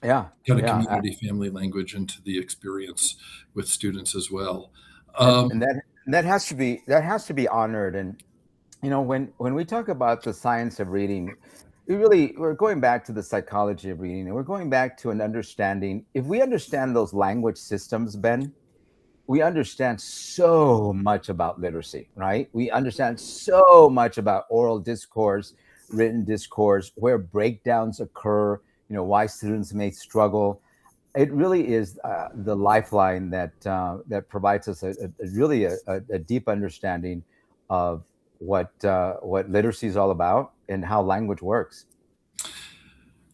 Yeah, kind of yeah, community family language into the experience with students as well. and that has to be honored. And when we talk about the science of reading, we're going back to the psychology of reading, and we're going back to an understanding. If we understand those language systems, Ben, we understand so much about literacy, right? We understand so much about oral discourse, written discourse, where breakdowns occur, why students may struggle. It really is the lifeline that provides us really a deep understanding of what literacy is all about and how language works.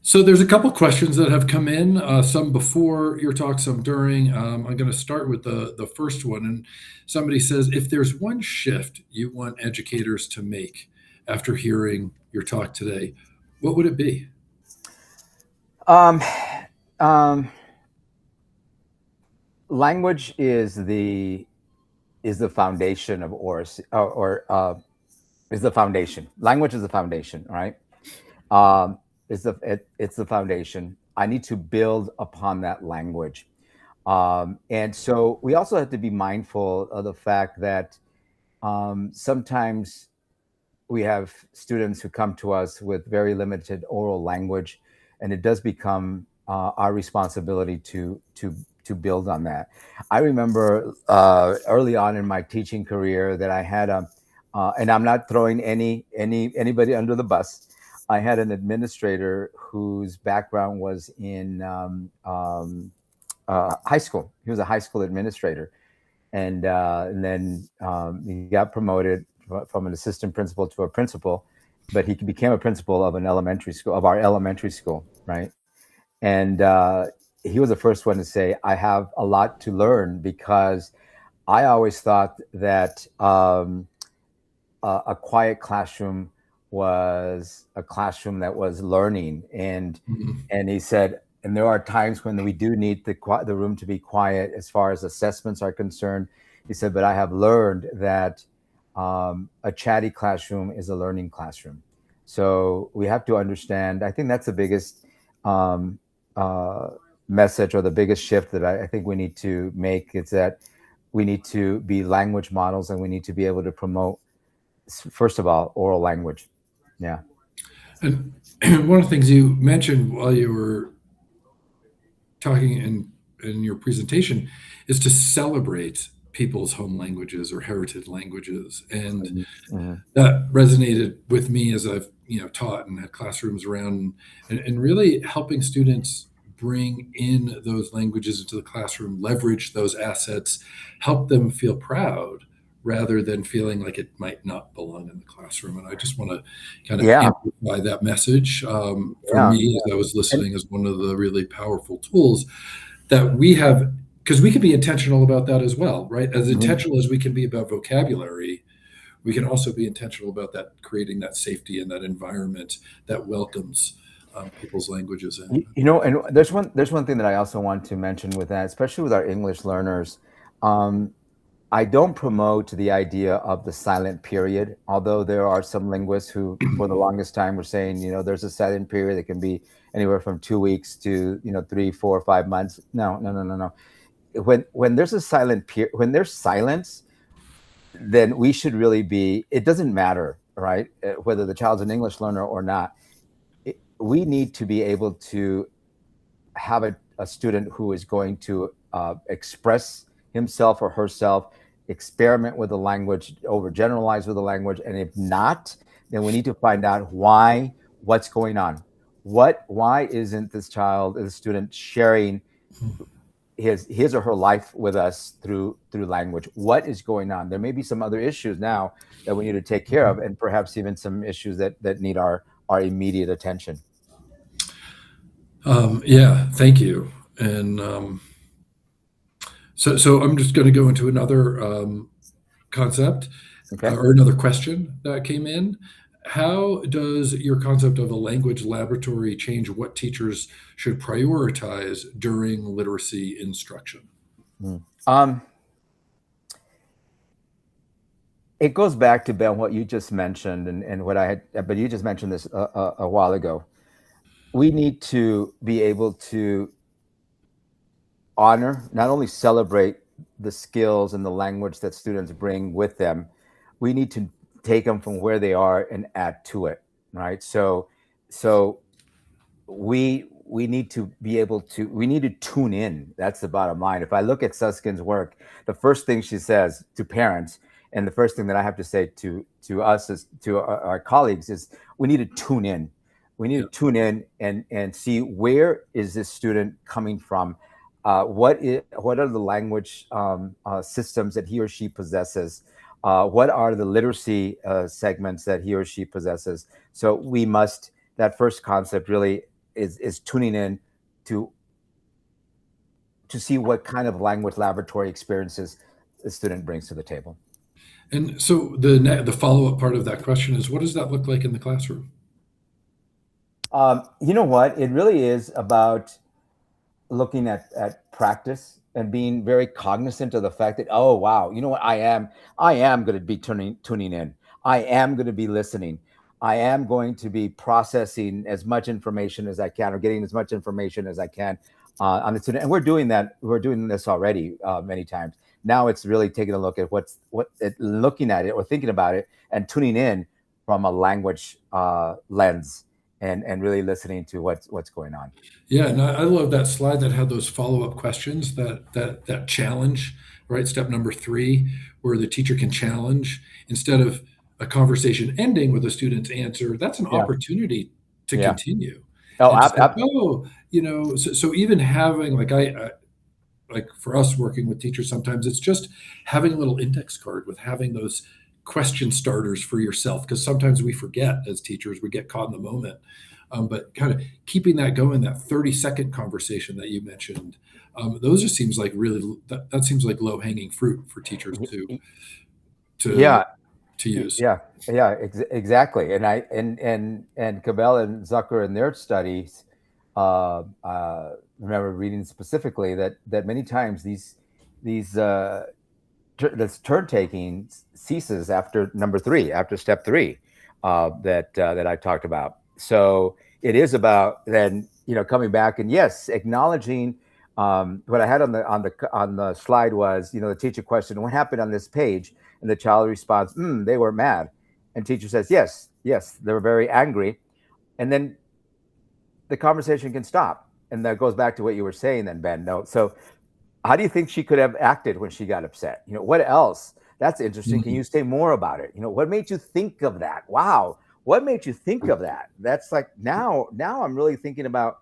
So there's a couple questions that have come in, some before your talk, some during. I'm going to start with the first one, and somebody says, if there's one shift you want educators to make after hearing your talk today, what would it be? Um, um, Language is the foundation of or is the foundation. Language is the foundation, right? It's the foundation. I need to build upon that language. And so we also have to be mindful of the fact that sometimes we have students who come to us with very limited oral language, and it does become our responsibility to build on that. I remember early on in my teaching career that I had and I'm not throwing anybody under the bus. I had an administrator whose background was in high school. He was a high school administrator, and then he got promoted from an assistant principal to a principal, but he became a principal of our elementary school, right? And he was the first one to say, "I have a lot to learn," because I always thought that a quiet classroom was a classroom that was learning, and Mhm. he said, and there are times when we do need the room to be quiet as far as assessments are concerned. He said, but I have learned that a chatty classroom is a learning classroom. So we have to understand. I think that's the biggest um, uh, message, or the biggest shift that I think we need to make. Is that we need to be language models, and we need to be able to promote, first of all, oral language. Yeah. And one of the things you mentioned while you were talking in your presentation is to celebrate people's home languages or heritage languages. And Mm-hmm. that resonated with me as I've taught and had classrooms around, and really helping students bring in those languages into the classroom, leverage those assets, help them feel proud rather than feeling like it might not belong in the classroom. And I just want to kind of Yeah. amplify that message for Yeah. me as I was And listening as one of the really powerful tools that we have, because we can be intentional about that as well, right? As mhm. intentional as we can be about vocabulary, we can also be intentional about that, creating that safety and that environment that welcomes people's languages in. And there's one thing that I also want to mention with that, especially with our English learners. Um, I don't promote the idea of the silent period, although there are some linguists who, for the longest time, were saying, there's a silent period that can be anywhere from 2 weeks to 3, 4, 5 months. No, no, no, no, no. When there's a silent period, when there's silence, then we should really be. It doesn't matter, right? Whether the child's an English learner or not. We need to be able to have a student who is going to express himself or herself, experiment with the language, overgeneralize with the language, and if not, then we need to find out what's going on. Why isn't this student sharing his or her life with us through language. What is going on? There may be some other issues now that we need to take care of, and perhaps even some issues that need our immediate attention. Yeah, thank you. And so I'm just going to go into another concept Okay. or another question that came in. How does your concept of a language laboratory change what teachers should prioritize during literacy instruction? Mm. Um, it goes back to Ben what you just mentioned, and what I had, but you just mentioned this a while ago. We need to be able to honor, not only celebrate the skills and the language that students bring with them, we need to take them from where they are and add to it, right? So we need to be able to we need to tune in. That's the bottom line. If I look at Suskin's work, the first thing she says to parents, and the first thing that I have to say to us as to our colleagues is we need to tune in. We need Yeah. to tune in and see where is this student coming from. What are the language systems that he or she possesses? What are the literacy segments that he or she possesses? So we must, that first concept really is tuning in to to see what kind of language laboratory experiences the student brings to the table. And so the follow up part of that question is, what does that look like in the classroom? You know what? It really is about looking at practice and being very cognizant of the fact that, oh wow, you know what, I am going to be tuning in. I am going to be listening. I am going to be processing as much information as I can, or getting as much information as I can on the student. And we're doing this already many times. Now it's really taking a look at looking at it or thinking about it and tuning in from a language lens, and really listening to what's going on. Yeah, and I love that slide that had those follow up questions, that challenge, right? Step number three, where the teacher can challenge instead of a conversation ending with a student's answer. That's an Yeah. opportunity to Yeah. continue Oh, and say, oh, so even having like for us working with teachers, sometimes it's just having a little index card with having those question starters for yourself, because sometimes we forget as teachers, we get caught in the moment. But kind of keeping that going, that 30-second conversation that you mentioned, those just seems like that seems like low hanging fruit for teachers to yeah, to use. yeah, yeah, exactly. And and Cabell and Zucker in their studies, remember reading specifically that many times these this turn taking ceases after number three, after step three, that I talked about. So it is about then, coming back and, yes, acknowledging what I had on the slide was, the teacher question, what happened on this page, and the child responds, they were mad, and teacher says, yes, they were very angry, and then the conversation can stop, and that goes back to what you were saying then, Ben. No, so how do you think she could have acted when she got upset? What else? That's interesting. Can Mhm. you say more about it? What made you think of that? Wow. What made you think of that? That's like, now I'm really thinking about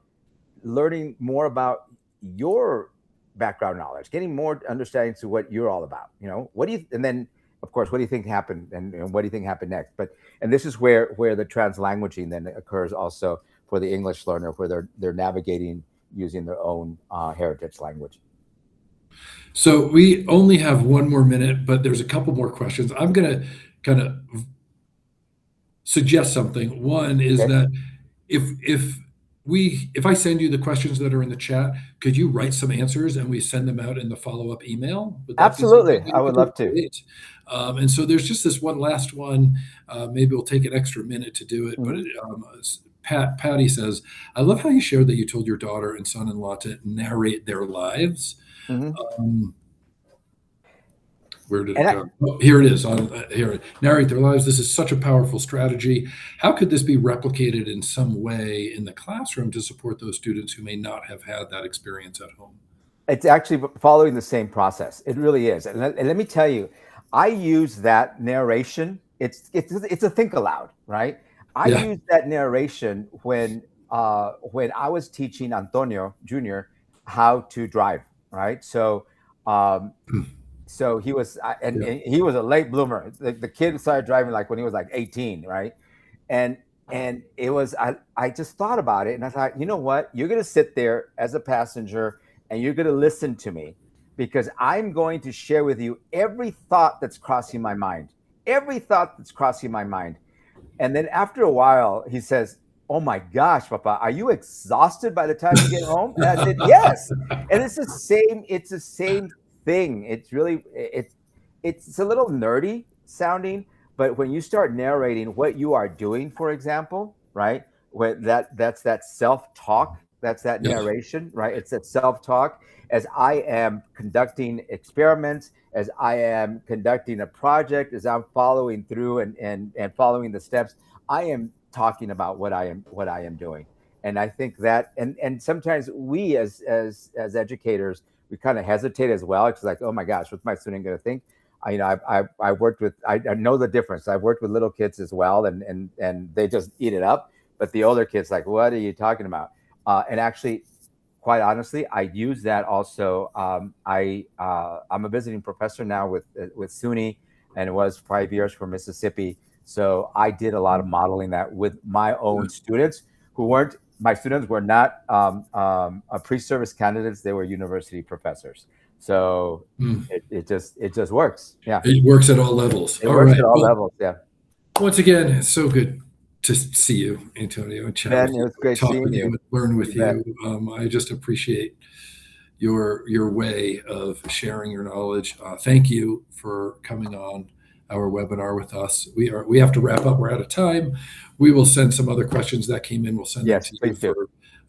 learning more about your background knowledge, getting more understanding to what you're all about. What do you, and then of course, what do you think happened, and what do you think happened next? And this is where the translanguaging then occurs also for the English learner, where they're navigating using their own heritage language. So we only have one more minute, but there's a couple more questions. I'm going to kind of suggest something. One is Okay. that if I send you the questions that are in the chat, could you write some answers and we send them out in the follow-up email? Would that be something Absolutely. that I you could would do? love to. Great. And so there's just this one last one. Maybe we'll take an extra minute to do it. But Hmm. Patty says, "I love how you shared that you told your daughter and son-in-law to narrate their lives." Hmm. Um, where did it And go? Oh, here it is. On here, narrate their lives. This is such a powerful strategy. How could this be replicated in some way in the classroom to support those students who may not have had that experience at home? it's actually following the same process. It really is. And let me tell you, I use that narration. It's a think aloud, right? I Yeah. use that narration when I was teaching Antonio Jr. how to drive. right? Um, so he was, Yeah. and he was a late bloomer. The kid started driving like when he was like 18, right? And it was, I just thought about it, and I thought, you know what? You're gonna sit there as a passenger, and you're gonna listen to me, because I'm going to share with you every thought that's crossing my mind, every thought that's crossing my mind. And then after a while, he says, "Oh my gosh, Papa, are you exhausted by the time you get home?" And I said, "Yes." And it's the same. It's the same thing. It's really it's a little nerdy sounding, but when you start narrating what you are doing, for example, right? Where that's that self talk. That's that Yeah. narration, right? It's that self talk. As I am conducting experiments, as I am conducting a project, as I'm following through and following the steps, I am talking about what I am doing. And I think that, and sometimes we as educators, we kind of hesitate as well, because like, oh my gosh, what's my student going to think? I worked with, I know the difference. I've worked with little kids as well, and they just eat it up. But the older kids, like, what are you talking about? And actually, quite honestly, I use that also. I'm a visiting professor now with SUNY, and it was 5 years for Mississippi. So I did a lot of modeling that with my own students, who weren't my students were not pre-service candidates; they were university professors. So Mm. it just works. Yeah, It works at all levels. it All works right. at all Well, levels. Yeah, once again, it's so good to see you, Antonio, and chat Ben, with it you, was great talk seeing with you, you. and learn You with bet. you. I just appreciate your way of sharing your knowledge. Thank you for coming on our webinar with us. We have to wrap up. We're out of time. We will send some other questions that came in. We'll send them Yes, to you please do. for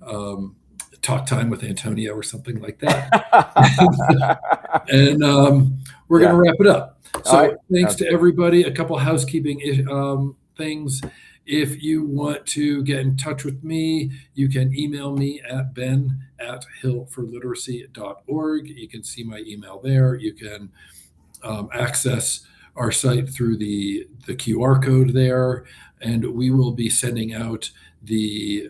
um, talk time with Antonio or something like that. And we're going Yeah. to wrap it up. All right. So thanks Sounds to good. everybody. A couple housekeeping things. If you want to get in touch with me, you can email me at ben@hillforliteracy.org. You can see my email there. You can access our site through the QR code there, and we will be sending out the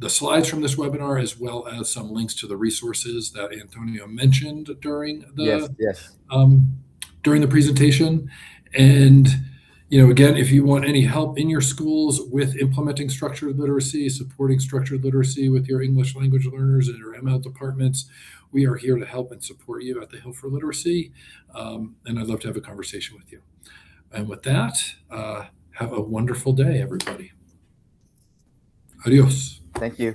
slides from this webinar, as well as some links to the resources that Antonio mentioned Yes, yes. um, during the presentation. And again, if you want any help in your schools with implementing structured literacy, supporting structured literacy with your English language learners and your ML departments, we are here to help and support you at the Hill for Literacy. And I'd love to have a conversation with you. And with that, have a wonderful day, everybody. Adios. Thank you.